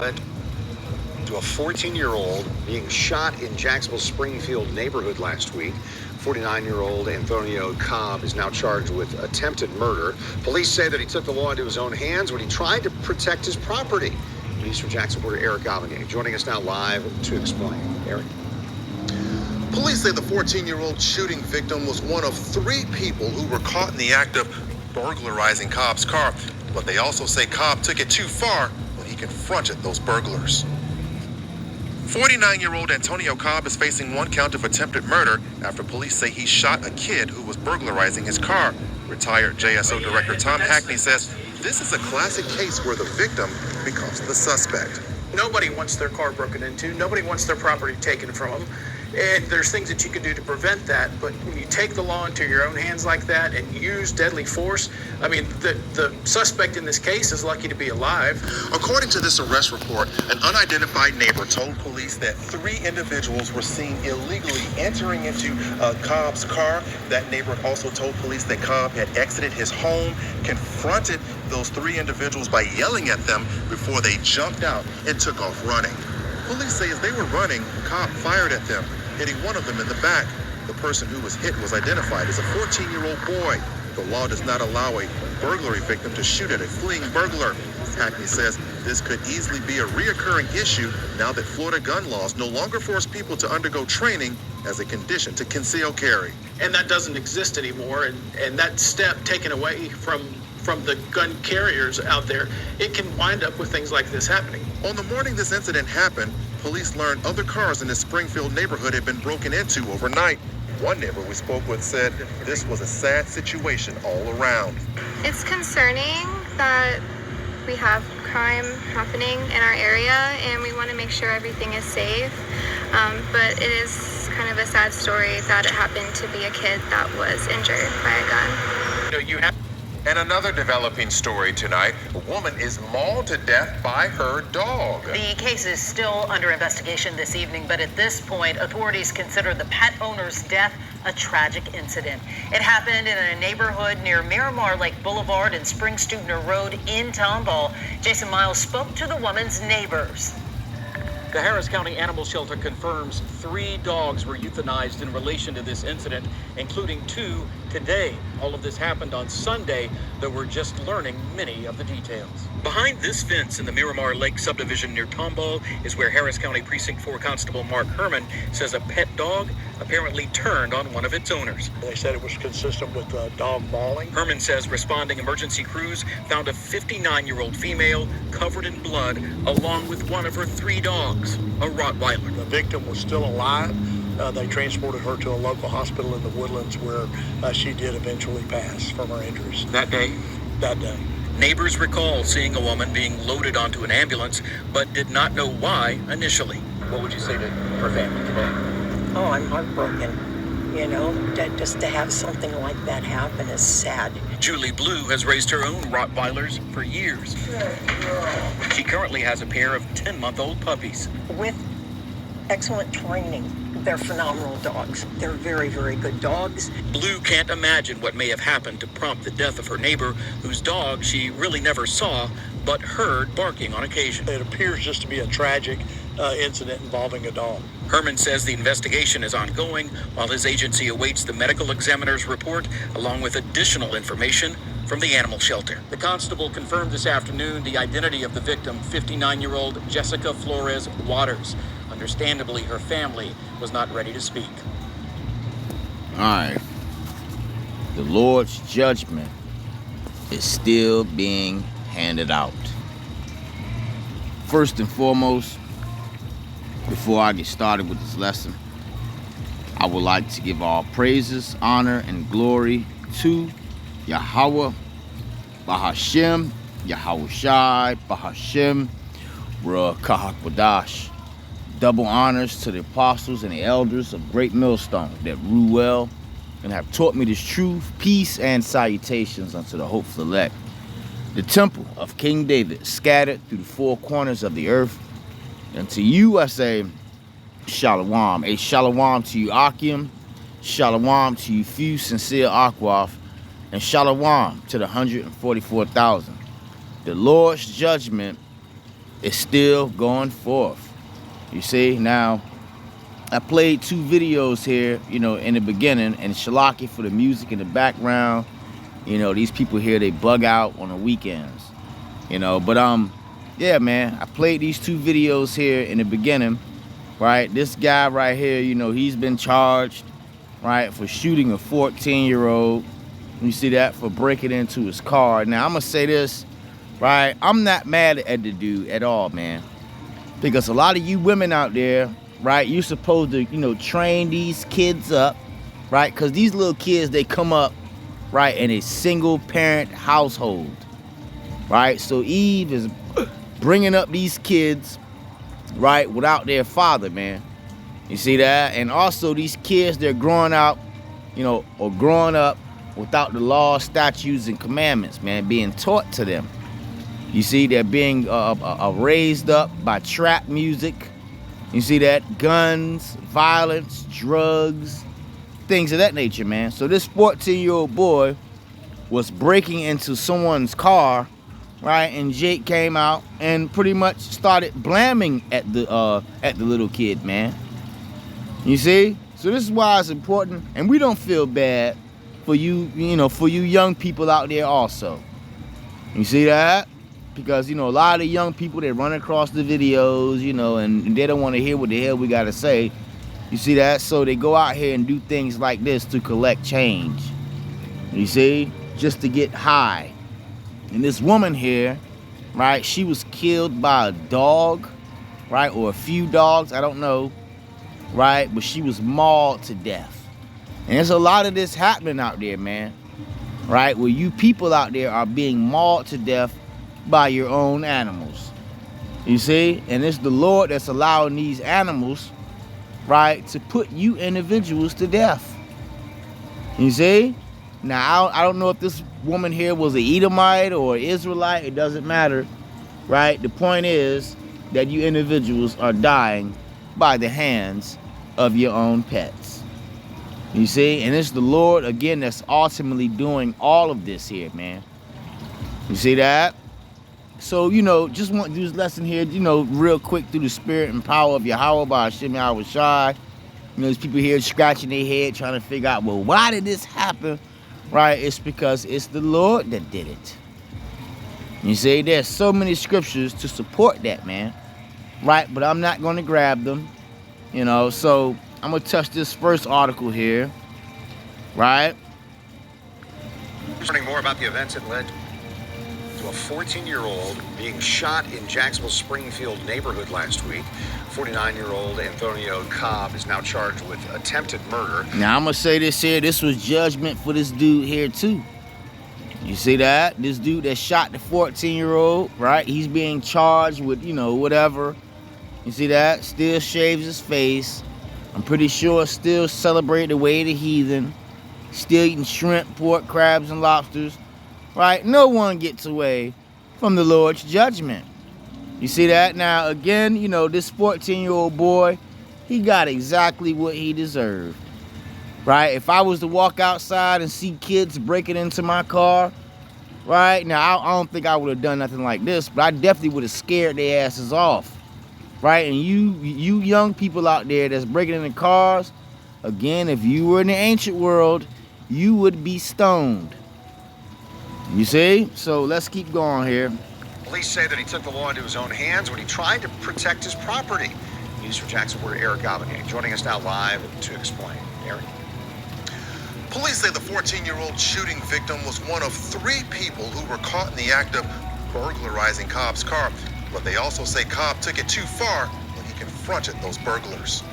led to a 14-year-old being shot in Jacksonville Springfield neighborhood last week. 49-year-old Antonio Cobb is now charged with attempted murder. Police say that he took the law into his own hands when he tried to protect his property. News from Jackson reporter Eric Gavigne joining us now live to explain. Eric. Police say the 14-year-old shooting victim was one of 3 people who were caught in the act of burglarizing Cobb's car, but they also say Cobb took it too far when he confronted those burglars. 49-year-old Antonio Cobb is facing 1 count of attempted murder after police say he shot a kid who was burglarizing his car. Retired JSO Director Tom Hackney says this is a classic case where the victim becomes the suspect. Nobody wants their car broken into. Nobody wants their property taken from them. And there's things that you can do to prevent that. But when you take the law into your own hands like that and use deadly force, I mean, the suspect in this case is lucky to be alive. According to this arrest report, an unidentified neighbor told police that 3 individuals were seen illegally entering into Cobb's car. That neighbor also told police that Cobb had exited his home, confronted those 3 individuals by yelling at them before they jumped out and took off running. Police say as they were running, Cobb fired at them, hitting one of them in the back. The person who was hit was identified as a 14-year-old boy. The law does not allow a burglary victim to shoot at a fleeing burglar. Hackney says this could easily be a reoccurring issue now that Florida gun laws no longer force people to undergo training as a condition to conceal carry. And that doesn't exist anymore. And that step taken away from the gun carriers out there, it can wind up with things like this happening. On the morning this incident happened, police learned other cars in the Springfield neighborhood had been broken into overnight. One neighbor we spoke with said this was a sad situation all around. It's concerning that we have crime happening in our area and we want to make sure everything is safe. But it is kind of a sad story that it happened to be a kid that was injured by a gun. And another developing story tonight, a woman is mauled to death by her dog. The case is still under investigation this evening, but at this point, authorities consider the pet owner's death a tragic incident. It happened in a neighborhood near Miramar Lake Boulevard and Spring Stubner Road in Tomball. Jason Miles spoke to the woman's neighbors. The Harris County Animal Shelter confirms 3 dogs were euthanized in relation to this incident, including 2 today. All of this happened on Sunday, though we're just learning many of the details. Behind this fence in the Miramar Lake subdivision near Tomball is where Harris County Precinct 4 Constable Mark Herman says a pet dog apparently turned on one of its owners. They said it was consistent with dog mauling. Herman says responding emergency crews found a 59-year-old female covered in blood along with one of her 3 dogs, a Rottweiler. The victim was still alive. They transported her to a local hospital in the Woodlands where she did eventually pass from her injuries. That day? That day. Neighbors recall seeing a woman being loaded onto an ambulance, but did not know why initially. What would you say to her family today? Oh, I'm heartbroken. You know, just to have something like that happen is sad. Julie Blue has raised her own Rottweilers for years. She currently has a pair of 10-month-old puppies. With excellent training, they're phenomenal dogs. They're very, very good dogs. Blue can't imagine what may have happened to prompt the death of her neighbor, whose dog she really never saw, but heard barking on occasion. It appears just to be a tragic incident involving a dog. Herman says the investigation is ongoing while his agency awaits the medical examiner's report along with additional information from the animal shelter. The constable confirmed this afternoon the identity of the victim, 59-year-old Jessica Flores Waters. Understandably, her family was not ready to speak. All right. The Lord's judgment is still being handed out. First and foremost, before I get started with this lesson, I would like to give all praises, honor, and glory to Yahweh, Bahashem, Yahushai, Bahashem, Ruach HaKodesh. Double honors to the apostles and the elders of Great Millstone that rule well and have taught me this truth, peace, and salutations unto the hopeful elect. The temple of King David scattered through the 4 corners of the earth. And to you I say, Shalom. A Shalom to you, Akim. Shalom to you, few sincere Akwaf. And Shalom to the 144,000. The Lord's judgment is still going forth. You see, now I played 2 videos here, you know, in the beginning, and Shalaki for the music in the background. You know, these people here, they bug out on the weekends, you know. But yeah, man, I played these 2 videos here in the beginning, right? This guy right here, you know, he's been charged, right, for shooting a 14-year-old. You see that? For breaking into his car. Now, I'm gonna say this, right? I'm not mad at the dude at all, man, because a lot of you women out there, right, you're supposed to, you know, train these kids up, right? Because these little kids, they come up, right, in a single parent household, right? So Eve is bringing up these kids, right, without their father, man. You see that? And also these kids, they're growing out, you know, or growing up without the laws, statutes, and commandments, man, being taught to them. You see, they're being raised up by trap music. You see that? Guns, violence, drugs, things of that nature, man. So this 14-year-old boy was breaking into someone's car, right? And Jake came out and pretty much started blaming at the little kid, man. You see? So this is why it's important, and we don't feel bad for you, you know, for you young people out there also. You see that? Because, you know, a lot of the young people, they run across the videos, you know, and they don't want to hear what the hell we got to say. You see that? So they go out here and do things like this to collect change. You see? Just to get high. And this woman here, right, she was killed by a dog, right, or a few dogs, I don't know, right, but she was mauled to death. And there's a lot of this happening out there, man, right, where you people out there are being mauled to death by your own animals. You see? And it's the Lord that's allowing these animals, right, to put you individuals to death. You see? Now, I don't know if this woman here was an Edomite or an Israelite. It doesn't matter, right? The point is that you individuals are dying by the hands of your own pets. You see? And it's the Lord, again, that's ultimately doing all of this here, man. You see that? So, you know, just want to do this lesson here, you know, real quick through the spirit and power of Yahweh by Hashem Yahweh Shai. You know, there's people here scratching their head trying to figure out, well, why did this happen? Right? It's because it's the Lord that did it. You see, there's so many scriptures to support that, man. Right? But I'm not going to grab them. You know, so I'm going to touch this first article here. Right? Learning more about the events that led to a 14-year-old being shot in Jacksonville Springfield neighborhood last week. 49-year-old Antonio Cobb is now charged with attempted murder. Now, I'm going to say this here. This was judgment for this dude here, too. You see that? This dude that shot the 14-year-old, right? He's being charged with, you know, whatever. You see that? Still shaves his face. I'm pretty sure still celebrate the way of the heathen. Still eating shrimp, pork, crabs, and lobsters. Right? No one gets away from the Lord's judgment. You see that? Now, again, you know, this 14-year-old boy, he got exactly what he deserved. Right? If I was to walk outside and see kids breaking into my car, right? Now, I don't think I would have done nothing like this, but I definitely would have scared their asses off. Right? And you young people out there that's breaking into cars, again, if you were in the ancient world, you would be stoned. You see? So let's keep going here. Police say that he took the law into his own hands when he tried to protect his property. News from Jackson, where Eric Gavinier joining us now live to explain. Eric? Police say the 14-year-old shooting victim was one of 3 people who were caught in the act of burglarizing Cobb's car, but they also say Cobb took it too far when he confronted those burglars.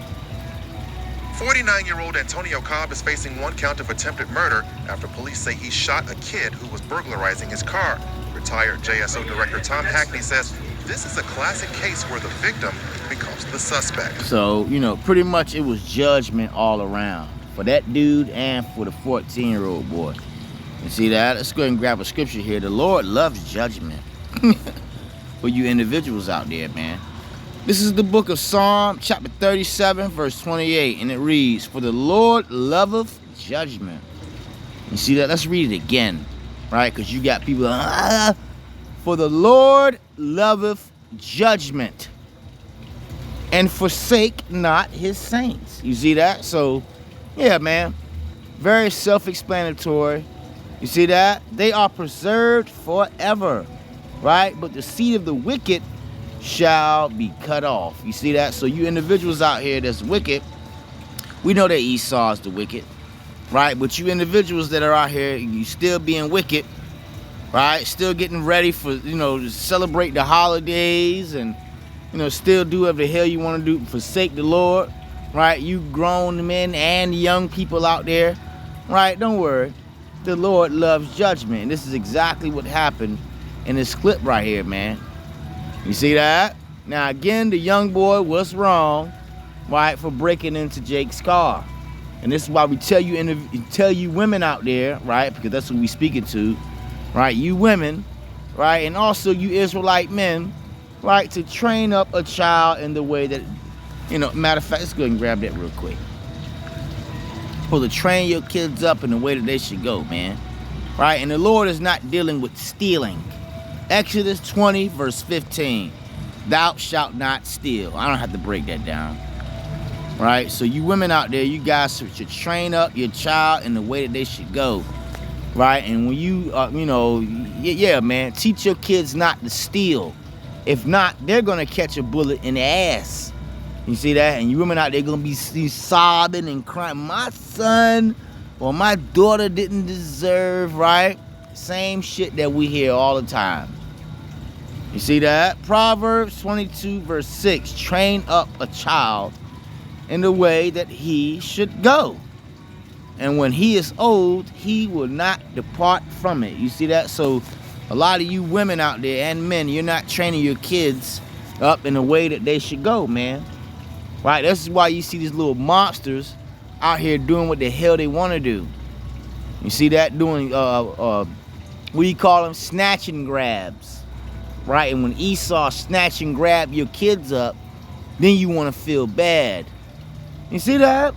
49-year-old Antonio Cobb is facing 1 count of attempted murder after police say he shot a kid who was burglarizing his car. Retired JSO Director Tom Hackney says this is a classic case where the victim becomes the suspect. So, you know, pretty much it was judgment all around for that dude and for the 14-year-old boy. You see that? Let's go ahead and grab a scripture here. The Lord loves judgment for you individuals out there, man. This is the book of Psalm, chapter 37, verse 28, and it reads, "For the Lord loveth judgment." You see that? Let's read it again, right? Because you got people, for the Lord loveth judgment and forsake not his saints. You see that? So, yeah, man. Very self-explanatory. You see that? They are preserved forever, right? But the seed of the wicked shall be cut off. You see that? So you individuals out here that's wicked, we know that Esau is the wicked, right? But you individuals that are out here, you still being wicked, right? Still getting ready for, to celebrate the holidays and, still do whatever the hell you want to do, forsake the Lord, right? You grown men and young people out there, right? Don't worry. The Lord loves judgment. And this is exactly what happened in this clip right here, man. You see that? Now, again, the young boy was wrong, right, for breaking into Jake's car. And this is why we tell you women out there, right, because that's what we speaking to, right, you women, right, and also you Israelite men, right, to train up a child in the way that, matter of fact, let's go and grab that real quick. To train your kids up in the way that they should go, man, right? And the Lord is not dealing with stealing. Exodus 20, verse 15, thou shalt not steal. I don't have to break that down, right? So you women out there, you guys should train up your child in the way that they should go, right? And when you, yeah, man, teach your kids not to steal. If not, they're going to catch a bullet in the ass. You see that? And you women out there going to be sobbing and crying. My son or my daughter didn't deserve, right? Same shit that we hear all the time. You see that? Proverbs 22, verse 6. Train up a child in the way that he should go. And when he is old, he will not depart from it. You see that? So a lot of you women out there and men, you're not training your kids up in the way that they should go, man. Right? This is why you see these little monsters out here doing what the hell they want to do. You see that? Doing, what do you call them? Snatch and grabs. Right? And when Esau snatch and grab your kids up, then you want to feel bad. You see that?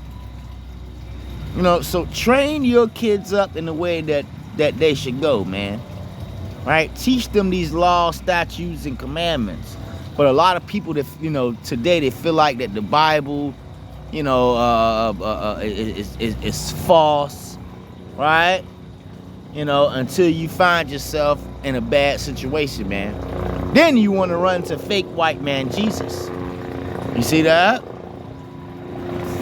So train your kids up in the way that they should go, man. Right? Teach them these laws, statutes, and commandments. But a lot of people that, today they feel like that the Bible, is false, right? Until you find yourself in a bad situation, man. Then you want to run to fake white man Jesus. You see that?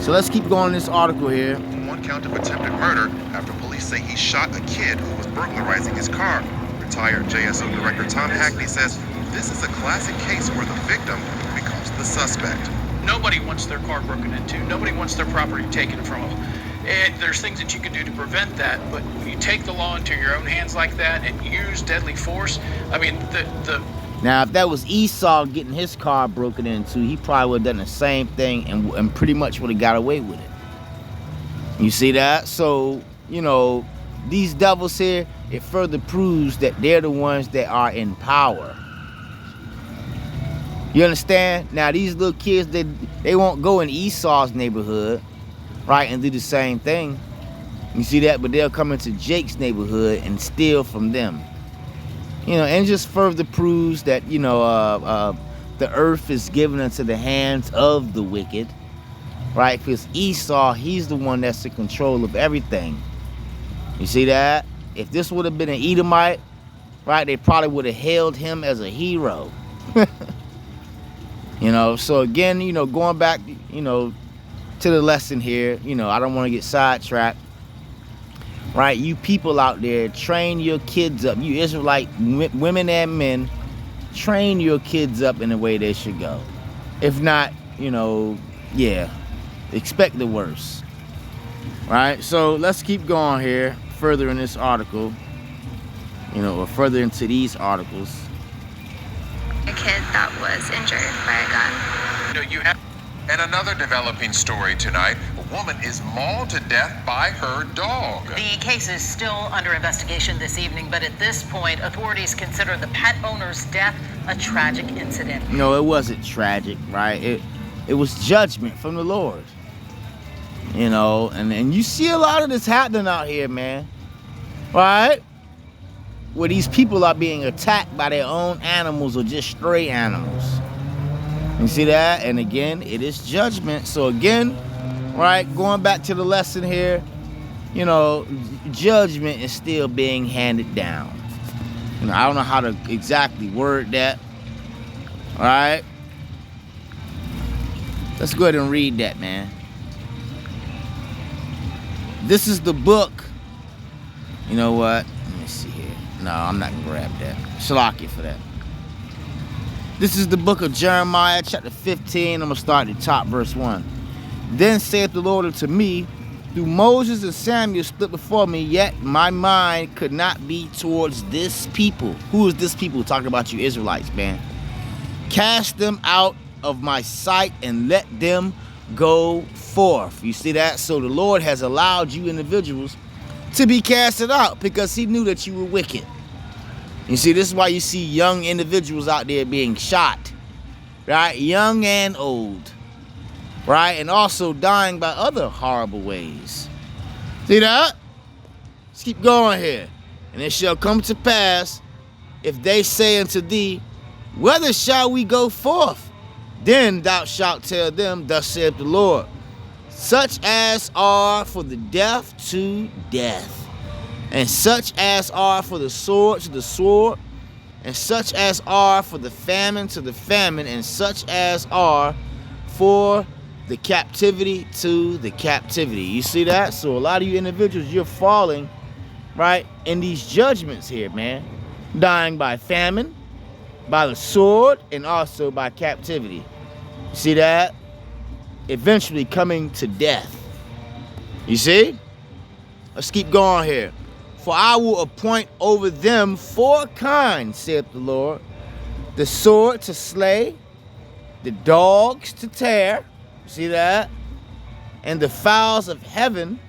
So let's keep going in this article here. One count of attempted murder after police say he shot a kid who was burglarizing his car. Retired JSO Director Tom Hackney says this is a classic case where the victim becomes the suspect. Nobody wants their car broken into. Nobody wants their property taken from them. And there's things that you can do to prevent that, but when you take the law into your own hands like that and use deadly force, I mean, Now, if that was Esau getting his car broken into, he probably would have done the same thing and pretty much would have got away with it. You see that? So, these devils here, it further proves that they're the ones that are in power. You understand? Now, these little kids, they won't go in Esau's neighborhood, right, and do the same thing. You see that? But they'll come into Jake's neighborhood and steal from them. And just further proves that, the earth is given into the hands of the wicked, right? Because Esau, he's the one that's in control of everything. You see that? If this would have been an Edomite, right, they probably would have hailed him as a hero. So again, going back, to the lesson here, I don't want to get sidetracked. Right, you people out there, train your kids up. You Israelite women and men, train your kids up in the way they should go. If not, expect the worst. Right, so let's keep going here, further in this article, or further into these articles. A kid that was injured by a gun. And another developing story tonight. A woman is mauled to death by her dog. The case is still under investigation this evening, but at this point, authorities consider the pet owner's death a tragic incident. No, it wasn't tragic, right? It was judgment from the Lord. And you see a lot of this happening out here, man. Right? where these people are being attacked by their own animals or just stray animals. You see that? And again, it is judgment. So again, right, going back to the lesson here, you know, judgment is still being handed down. You know, I don't know how to exactly word that. All right. Let's go ahead and read that, man. This is the book. You know what? Let me see here. No, I'm not going to grab that. Shalakia for that. This is the book of Jeremiah, chapter 15. I'm going to start at the top, verse 1. Then saith the Lord unto me, through Moses and Samuel stood before me, yet my mind could not be towards this people. Who is this people? Talking about you Israelites, man. Cast them out of my sight and let them go forth. You see that? So the Lord has allowed you individuals to be casted out because he knew that you were wicked. You see, this is why you see young individuals out there being shot, right? Young and old, right? And also dying by other horrible ways. See that? Let's keep going here. And it shall come to pass, if they say unto thee, whither shall we go forth? Then thou shalt tell them, thus saith the Lord, such as are for the deaf to death, and such as are for the sword to the sword, and such as are for the famine to the famine, and such as are for the captivity to the captivity. You see that? So a lot of you individuals, you're falling, right, in these judgments here, man. Dying by famine, by the sword, and also by captivity. See that? Eventually coming to death. You see? Let's keep going here. For I will appoint over them 4 kinds, saith the Lord. The sword to slay, the dogs to tear. See that? And the fowls of heaven,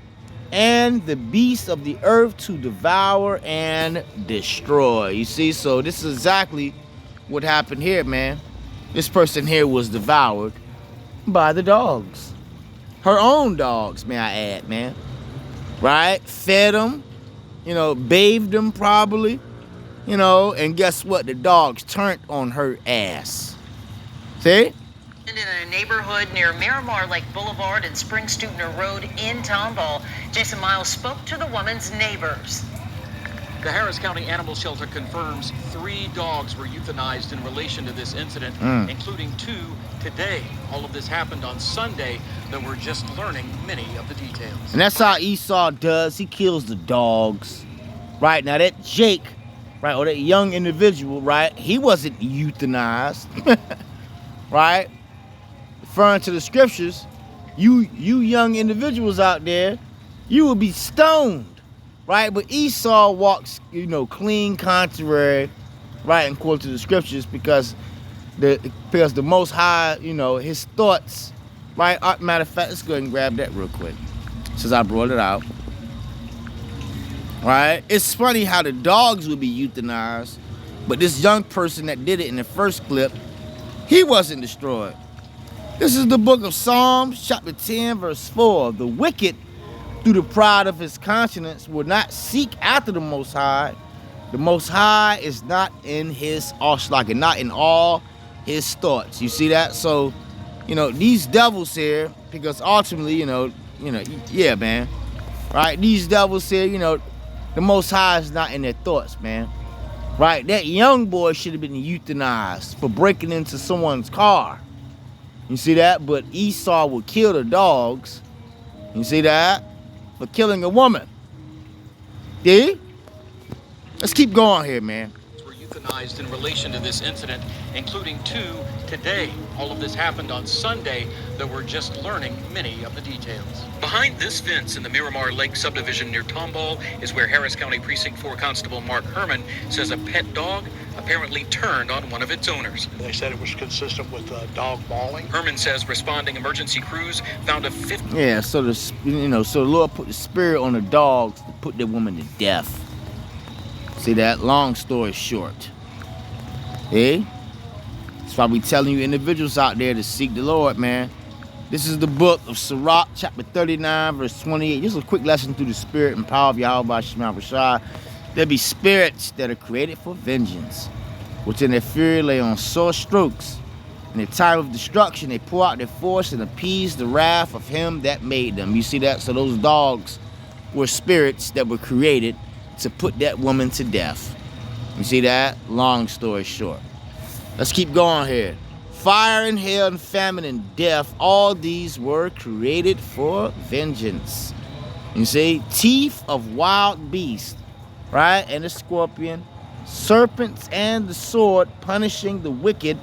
and the beasts of the earth to devour and destroy. You see? So this is exactly what happened here, man. This person here was devoured by the dogs. Her own dogs, may I add, man. Right? Fed them, you know, bathed them probably, you know, and guess what? The dogs turned on her ass. See? In a neighborhood near Miramar Lake Boulevard and Spring Stutner Road in Tomball, Jason Miles spoke to the woman's neighbors. The Harris County Animal Shelter confirms 3 dogs were euthanized in relation to this incident, including 2 today. All of this happened on Sunday, though we're just learning many of the details. And that's how Esau does. He kills the dogs. Right? Now that Jake, right, or that young individual, right, he wasn't euthanized. Right? Referring to the scriptures, you young individuals out there, you will be stoned. Right, but Esau walks, you know, clean, contrary, right, and according to the scriptures, because the Most High, you know, his thoughts, right. Matter of fact, let's go ahead and grab that real quick, since I brought it out. Right, it's funny how the dogs would be euthanized, but this young person that did it in the first clip, he wasn't destroyed. This is the book of Psalms, chapter 10, verse 4. The wicked, through the pride of his conscience, will not seek after the Most High. The Most High is not in his ashlag, and not in all his thoughts. You see that? So, you know, these devils here, because ultimately, you know, yeah, man. Right? These devils here, you know, the Most High is not in their thoughts, man. Right? That young boy should have been euthanized for breaking into someone's car. You see that? But Esau would kill the dogs. You see that? For killing a woman. See? Let's keep going here, man. Were euthanized in relation to this incident, including 2 today. All of this happened on Sunday, though we're just learning many of the details. Behind this fence in the Miramar Lake subdivision near Tomball is where Harris County Precinct 4 Constable Mark Herman says a pet dog apparently turned on one of its owners. They said it was consistent with dog mauling. Herman says responding emergency crews found a 50. Yeah, so the Lord put the spirit on the dogs to put the woman to death. See that? Long story short. Hey? That's why we telling you individuals out there to seek the Lord, man. This is the book of Sirach, chapter 39, verse 28. Just a quick lesson through the spirit and power of Yahweh Shema Rashai. There be spirits that are created for vengeance, which in their fury lay on sore strokes. In the time of destruction, they pour out their force and appease the wrath of him that made them. You see that? So those dogs were spirits that were created to put that woman to death. You see that? Long story short. Let's keep going here. Fire and hail and famine and death, all these were created for vengeance. You see? Teeth of wild beasts, right? And the scorpion, serpents and the sword, punishing the wicked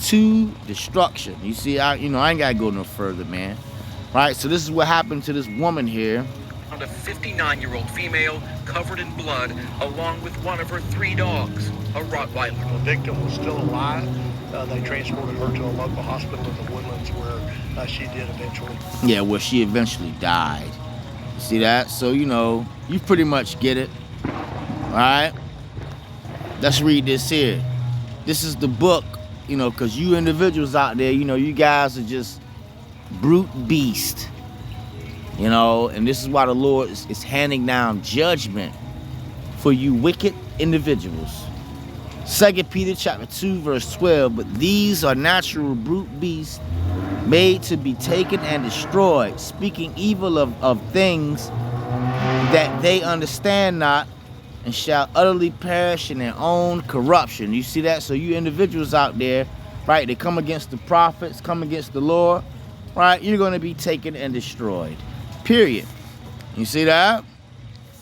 to destruction. You see, I ain't gotta go no further, man. Right? So this is what happened to this woman here. Found a 59-year-old female covered in blood, along with one of her 3 dogs, a Rottweiler. The victim was still alive. They transported her to a local hospital in the Woodlands where she did eventually. Yeah, where she eventually died. You see that? So, you pretty much get it. All right? Let's read this here. This is the book, because you individuals out there, you guys are just brute beasts. And this is why the Lord is handing down judgment for you wicked individuals. 2 Peter chapter 2, verse 12, but these are natural brute beasts made to be taken and destroyed, speaking evil of things that they understand not, and shall utterly perish in their own corruption. You see that? So you individuals out there, right, they come against the prophets, come against the Lord, right, you're going to be taken and destroyed. Period. You see that?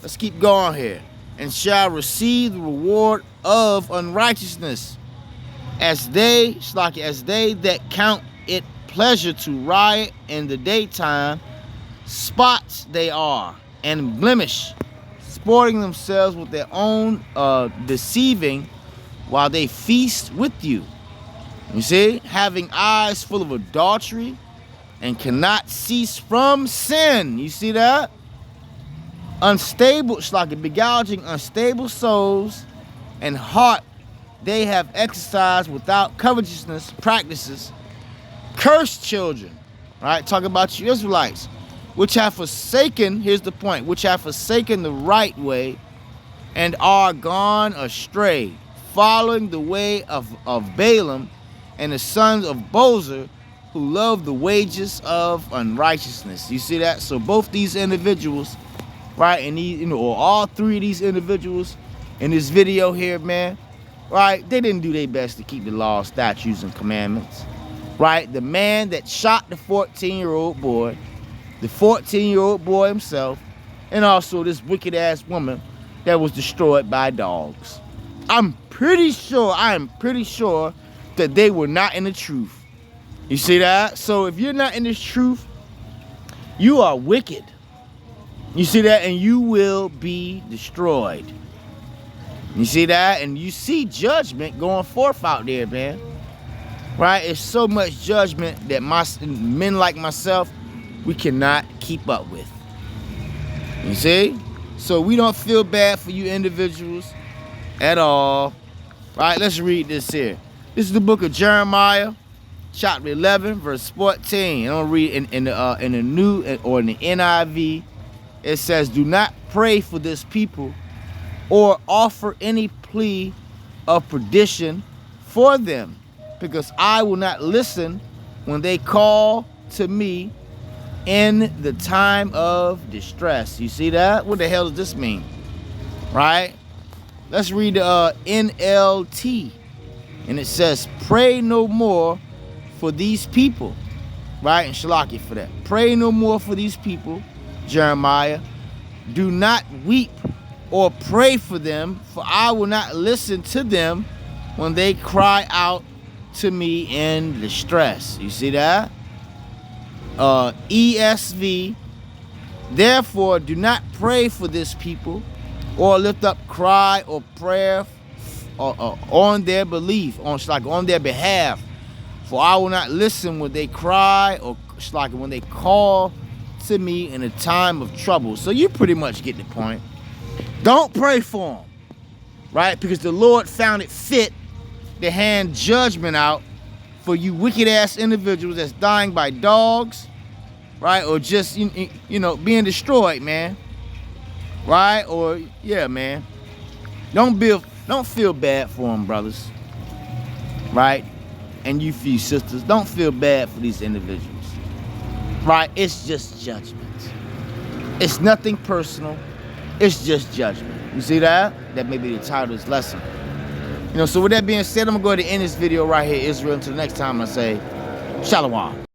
Let's keep going here. And shall receive the reward of unrighteousness, as they that count it pleasure to riot in the daytime, spots they are, and blemish, sporting themselves with their own deceiving, while they feast with you. You see, having eyes full of adultery, and cannot cease from sin. You see that? Unstable, it's like begouging unstable souls, and heart they have exercised without covetousness practices. Cursed children, right? Talk about you Israelites, which have forsaken, here's the point, which have forsaken the right way, and are gone astray, following the way of Balaam and the sons of Bozor, who love the wages of unrighteousness. You see that? So both these individuals, right, and these, or all 3 of these individuals in this video here, man, right, they didn't do their best to keep the law, statutes, and commandments. Right? The man that shot the 14-year-old boy, the 14-year-old boy himself, and also this wicked-ass woman that was destroyed by dogs. I am pretty sure that they were not in the truth. You see that? So if you're not in this truth, you are wicked. You see that? And you will be destroyed. You see that? And you see judgment going forth out there, man. Right? It's so much judgment that men like myself, we cannot keep up with. You see? So we don't feel bad for you individuals at all. Right? Let's read this here. This is the book of Jeremiah, chapter 11, verse 14. I'm going to read in the new, or in the NIV. It says, do not pray for this people or offer any plea of perdition for them, because I will not listen when they call to me in the time of distress. You see that? What the hell does this mean? Right? Let's read the NLT. And it says, pray no more for these people. Right? And Shalaki for that. Pray no more for these people, Jeremiah. Do not weep or pray for them, for I will not listen to them when they cry out to me in distress. You see that? ESV, therefore do not pray for this people or lift up cry or prayer on their belief, on their behalf, for I will not listen when they cry, or when they call to me in a time of trouble. So you pretty much get the point. Don't pray for them, right? Because the Lord found it fit to hand judgment out for you wicked ass individuals that's dying by dogs, right? Or just, being destroyed, man. Right? Or, yeah, man. Don't feel bad for them, brothers. Right? And you few sisters, don't feel bad for these individuals. Right? It's just judgment. It's nothing personal. It's just judgment. You see that? That may be the title of this lesson. You know, so with that being said, I'm going to go ahead and end this video right here, Israel. Until the next time I say, Shalom.